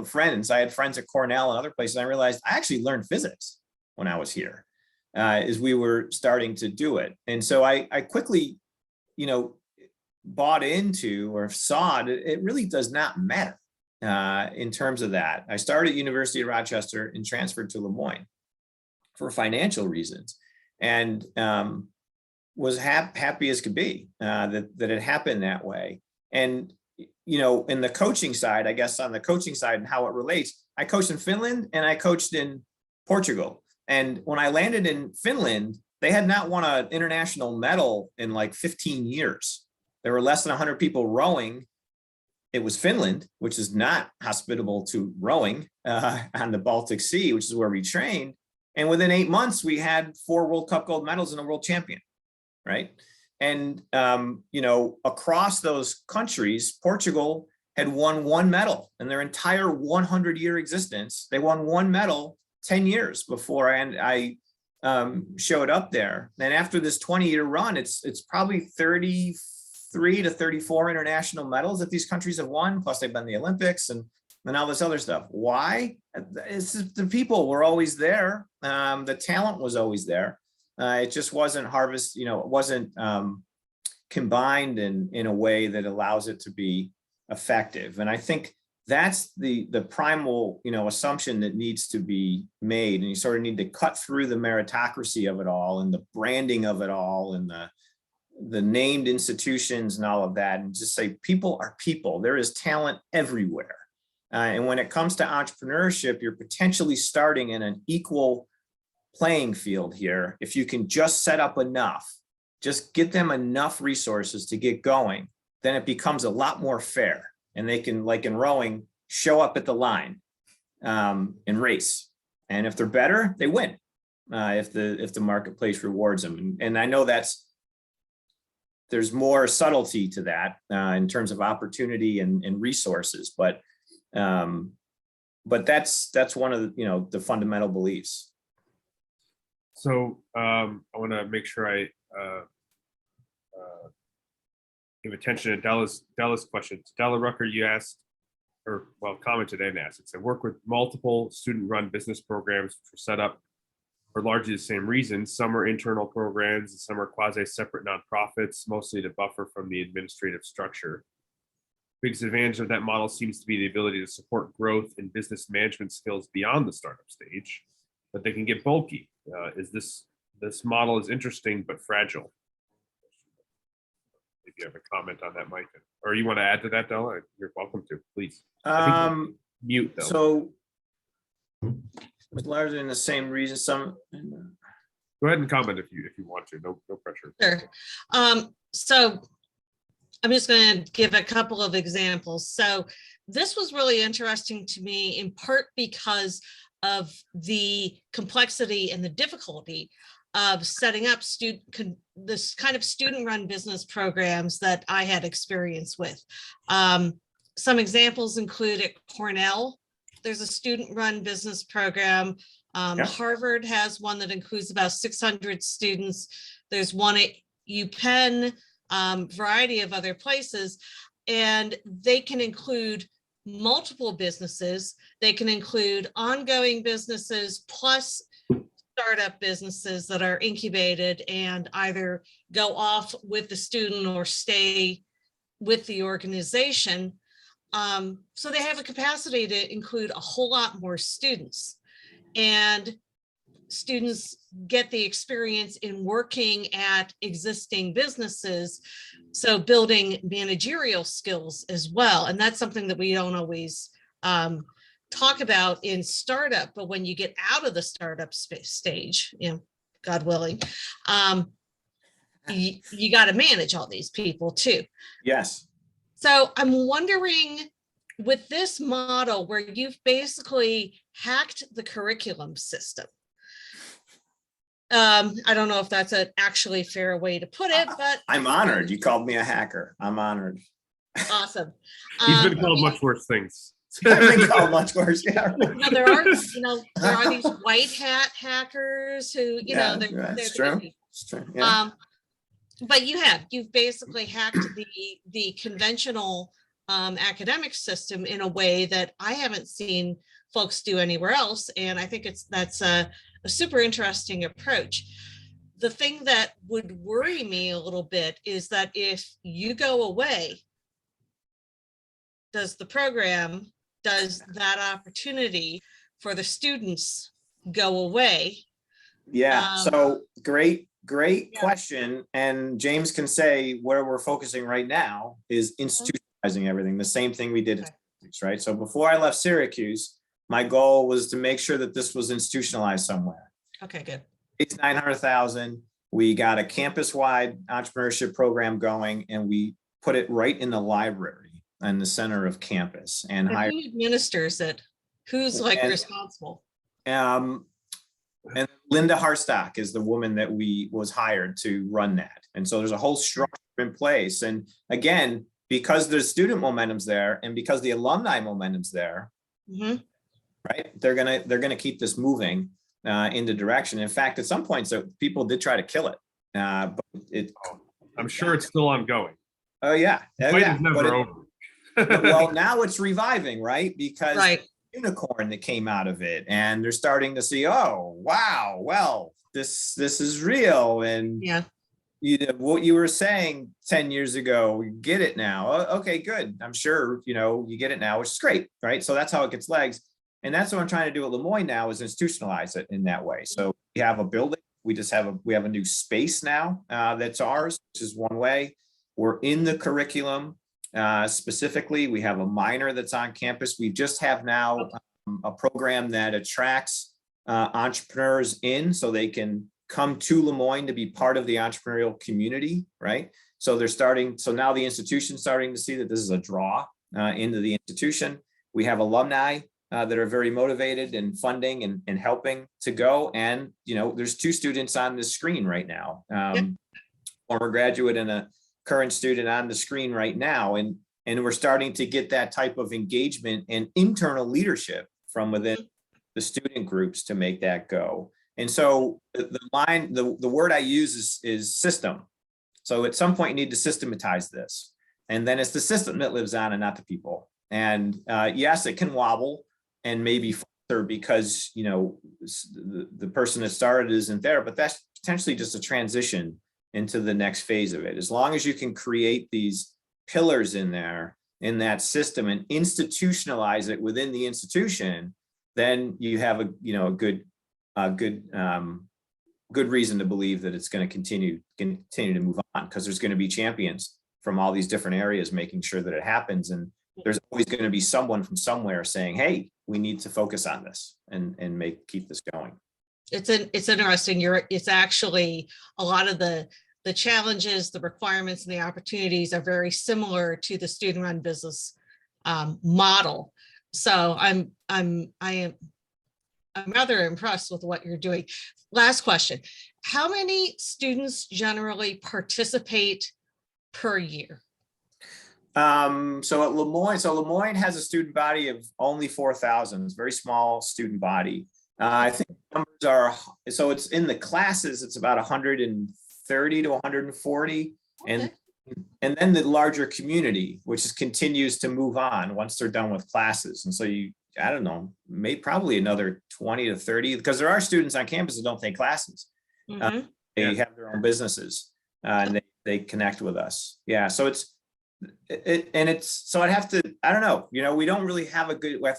friends, I had friends at Cornell and other places, I realized I actually learned physics when I was here, as we were starting to do it. And so I quickly, bought into or saw it really does not matter in terms of that. I started at University of Rochester and transferred to Lemoyne for financial reasons, and was happy as could be that it happened that way. And in the coaching side, I guess on the coaching side and how it relates, I coached in Finland and I coached in Portugal. And when I landed in Finland, they had not won an international medal in like 15 years. There were less than 100 people rowing. It was Finland, which is not hospitable to rowing on the Baltic Sea, which is where we trained. And within 8 months, we had 4 World Cup gold medals and a world champion, right? And, across those countries, Portugal had won 1 medal in their entire 100-year existence. They won 1 medal 10 years before I showed up there. And after this 20-year run, it's probably 33 to 34 international medals that these countries have won. Plus they've been in the Olympics and all this other stuff. Why? It's just the people were always there. The talent was always there. It just wasn't it wasn't combined in a way that allows it to be effective. And I think that's the primal, assumption that needs to be made. And you sort of need to cut through the meritocracy of it all and the branding of it all and the named institutions and all of that, and just say people are people. There is talent everywhere. And when it comes to entrepreneurship, you're potentially starting in an equal playing field here. If you can just set up enough, just get them enough resources to get going, then it becomes a lot more fair. And they can, like in rowing, show up at the line and race. And if they're better, they win. If the marketplace rewards them. And I know there's more subtlety to that in terms of opportunity and resources, but that's one of the fundamental beliefs. So I want to make sure I give attention to Della's questions. Della Rucker, you asked, commented and asked. It said, work with multiple student-run business programs which were set up for largely the same reasons. Some are internal programs and some are quasi-separate nonprofits, mostly to buffer from the administrative structure. Biggest advantage of that model seems to be the ability to support growth in business management skills beyond the startup stage, but they can get bulky. This model is interesting but fragile. If you have a comment on that, Mike, or you want to add to that, Della, you're welcome to, please. Mute though. So it's largely in the same reason. Go ahead and comment if you want to. No pressure. Sure. So I'm just going to give a couple of examples. So this was really interesting to me in part because of the complexity and the difficulty of setting up this kind of student-run business programs that I had experience with. Some examples include at Cornell, there's a student-run business program. Harvard has one that includes about 600 students. There's one at UPenn, variety of other places, and they can include multiple businesses. They can include ongoing businesses plus startup businesses that are incubated and either go off with the student or stay with the organization. So they have a capacity to include a whole lot more students, and students get the experience in working at existing businesses. So building managerial skills as well. And that's something that we don't always talk about in startup, but when you get out of the startup stage, God willing, you got to manage all these people too. Yes. So I'm wondering, with this model where you've basically hacked the curriculum system, I don't know if that's an actually fair way to put it, but I'm honored. You called me a hacker. I'm honored. Awesome. He's been called much worse things. I've been called much worse. Yeah. There are these white hat hackers who, they're true. It's true. Yeah. But you've basically hacked the conventional academic system in a way that I haven't seen folks do anywhere else. And I think that's a super interesting approach. The thing that would worry me a little bit is that if you go away, does that opportunity for the students go away? Yeah, so great question. And James can say where we're focusing right now is institutionalizing everything. The same thing we did, right? So before I left Syracuse, my goal was to make sure that this was institutionalized somewhere. Okay, good. It's 900,000. We got a campus-wide entrepreneurship program going, and we put it right in the library in the center of campus. And who administers it? Who's responsible? And Linda Harstock is the woman that was hired to run that. And so there's a whole structure in place. And again, because the student momentum's there and because the alumni momentum's there, right? They're gonna keep this moving in the direction. In fact, at some points, people did try to kill it, but I'm sure it's still ongoing. Oh yeah, The fight is never over. Well, now it's reviving, right? Because Right. unicorn that came out of it, and they're starting to see, oh wow, well, this is real, and Yeah. What you were saying 10 years ago, you get it now. Okay, good. I'm sure you get it now, which is great, right? So that's how it gets legs, and that's what I'm trying to do at Moyne now, is institutionalize it in that way. So we have a building, we have a new space now that's ours, which is one way. We're in the curriculum. Specifically, we have a minor that's on campus. We just have now a program that attracts entrepreneurs in, so they can come to Moyne to be part of the entrepreneurial community, right? So now the institution's starting to see that this is a draw into the institution. We have alumni that are very motivated and funding and helping to go. And, there's 2 students on the screen right now, former graduate and a current student on the screen right now. And we're starting to get that type of engagement and internal leadership from within the student groups to make that go. And so the word I use is system. So at some point you need to systematize this. And then it's the system that lives on and not the people. And yes, it can wobble and maybe falter because, the person that started isn't there, but that's potentially just a transition into the next phase of it. As long as you can create these pillars in there, in that system, and institutionalize it within the institution, then you have a good reason to believe that it's going to continue to move on, because there's going to be champions from all these different areas making sure that it happens. And there's always going to be someone from somewhere saying, hey, we need to focus on this and keep this going. It's interesting. It's actually a lot of the challenges, the requirements, and the opportunities are very similar to the student-run business model. So I am rather impressed with what you're doing. Last question: how many students generally participate per year? So at Moyne has a student body of only 4,000. It's a very small student body. I think numbers are, so it's in the classes, it's about 130 to 140. Okay. And then the larger community, which continues to move on once they're done with classes. And so I don't know, probably another 20 to 30, because there are students on campus that don't take classes. Mm-hmm. They have their own businesses and they connect with us. Yeah. So I'd have to, I don't know, we don't really have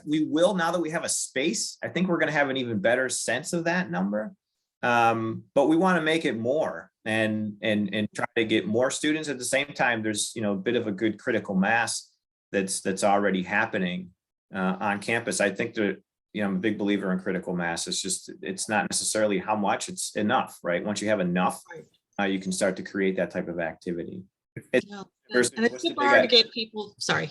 we will, now that we have a space, I think we're going to have an even better sense of that number. But we want to make it more and try to get more students. At the same time, there's, a bit of a good critical mass that's already happening on campus. I think that, I'm a big believer in critical mass. It's not necessarily how much, it's enough, right? Once you have enough, you can start to create that type of activity. And it's super hard to get people, sorry.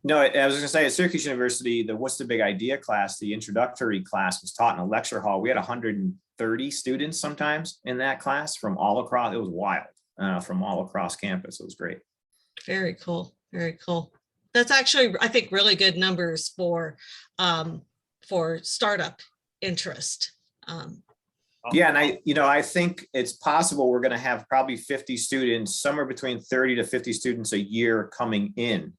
No, I was going to say at Syracuse University, the What's the Big Idea class, the introductory class, was taught in a lecture hall. We had 130 students sometimes in that class from all across. It was wild, from all across campus. It was great. Very cool. Very cool. That's actually, I think, really good numbers for startup interest. Yeah, and I think it's possible we're going to have probably 50 students, somewhere between 30 to 50 students a year coming in,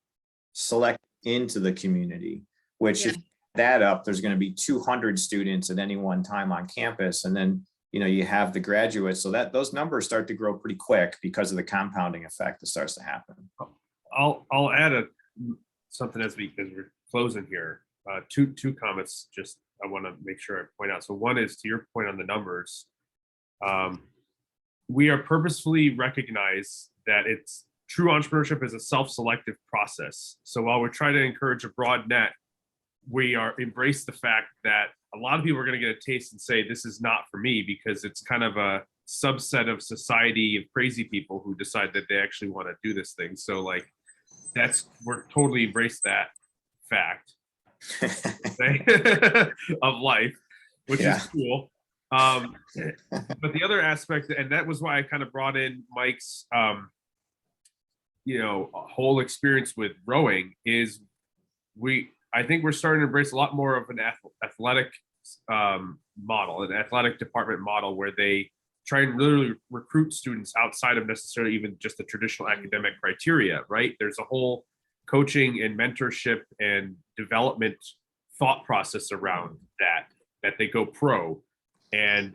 select into the community, which if you add that up, there's going to be 200 students at any one time on campus. And then, you have the graduates, so that those numbers start to grow pretty quick because of the compounding effect that starts to happen. I'll add something as we're closing here. Two comments, just I want to make sure I point out. So one is to your point on the numbers. We are purposefully recognize that it's true entrepreneurship is a self-selective process. So while we're trying to encourage a broad net, we embrace the fact that a lot of people are going to get a taste and say, this is not for me, because it's kind of a subset of society of crazy people who decide that they actually want to do this thing. So we're totally embrace that fact of life, which is cool. But the other aspect, and that was why I kind of brought in Mike's whole experience with rowing, is I think we're starting to embrace a lot more of an athletic model, an athletic department model, where they try and literally recruit students outside of necessarily even just the traditional academic criteria, right? There's a whole coaching and mentorship and development thought process around that they go pro and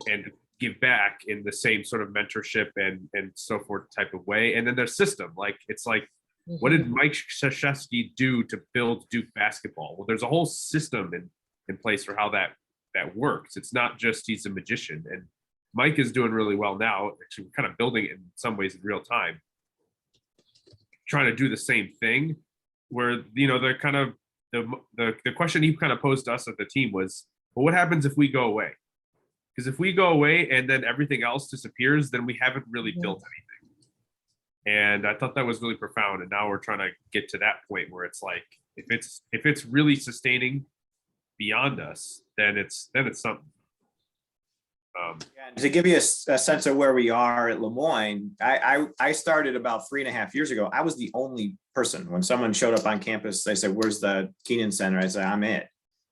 give back in the same sort of mentorship and so forth type of way. And then their system, like, it's like, what did Mike Krzyzewski do to build Duke basketball? Well, there's a whole system in place for how that works. It's not just he's a magician. And Mike is doing really well now, actually kind of building it in some ways in real time, trying to do the same thing, where, you know, the kind of the question he kind of posed to us at the team was, well, what happens if we go away? Because if we go away and then everything else disappears, then we haven't really built anything. And I thought that was really profound. And now we're trying to get to that point where it's like, if it's really sustaining beyond us, then it's something. To give you a sense of where we are at Moyne, I started about 3.5 years ago. I was the only person. When someone showed up on campus, they said, "Where's the Keenan Center?" I said, "I'm it."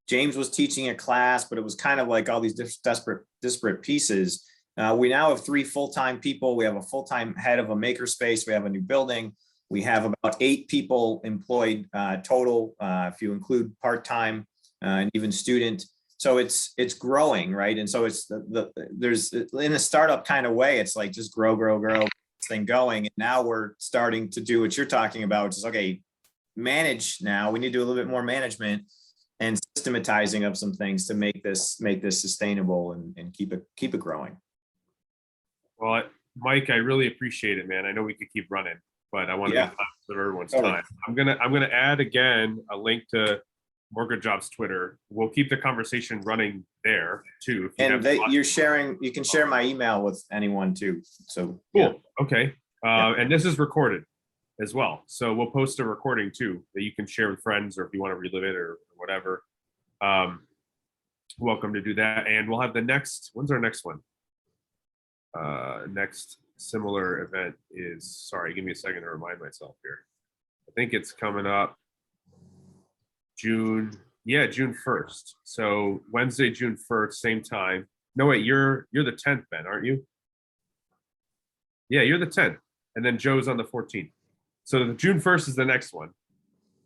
James was teaching a class, but it was kind of like all these disparate pieces. We now have 3 full-time people. We have a full-time head of a makerspace. We have a new building. We have about 8 people employed total, if you include part-time and even student. So it's growing, right? And so it's there's in a startup kind of way, it's like just grow this thing going. And now we're starting to do what you're talking about, which is, okay, manage now. We need to do a little bit more management and systematizing of some things to make this sustainable and keep it growing. Well, Mike, I really appreciate it, man. I know we could keep running, but I want to be conscious of everyone's time. I'm gonna add again a link to Mortgage Jobs Twitter. We'll keep the conversation running there too. And you can share my email with anyone too. So cool. Okay. And this is recorded as well. So we'll post a recording too that you can share with friends, or if you want to relive it or whatever. Welcome to do that. And we'll have the next, when's our next one? Next similar event is, sorry, give me a second to remind myself here. I think it's coming up June 1st. So Wednesday, June 1st, same time. No, wait, you're the 10th, Ben, aren't you? Yeah, you're the 10th. And then Joe's on the 14th. So the June 1st is the next one,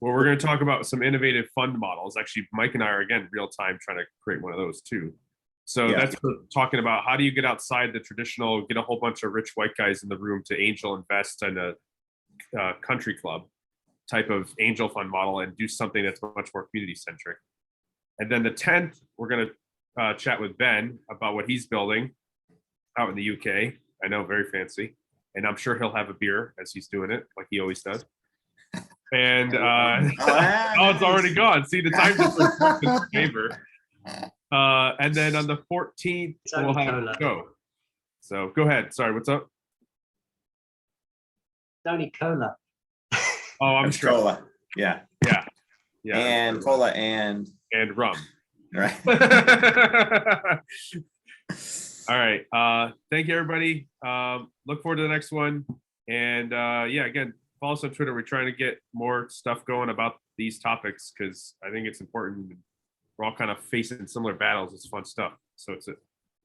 where we're going to talk about some innovative fund models. Actually, Mike and I are, again, real time trying to create one of those too. So that's talking about how do you get outside the traditional, get a whole bunch of rich white guys in the room to angel invest in a country club type of angel fund model and do something that's much more community centric. And then the 10th, we're going to chat with Ben about what he's building out in the UK. I know, very fancy. And I'm sure he'll have a beer as he's doing it, like he always does. And it's already gone. See, the time difference in favor. And then on the 14th, we'll have Joe. So go ahead. Sorry, what's up? Only cola. Oh, I'm sure. Cola. Yeah. And cola and rum. Right. All right. Thank you, everybody. Look forward to the next one. And again, follow us on Twitter. We're trying to get more stuff going about these topics because I think it's important. We're all kind of facing similar battles. It's fun stuff. So it's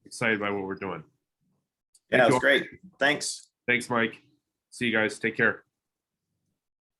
excited by what we're doing. Yeah, it was great. Thanks. Thanks, Mike. See you guys. Take care.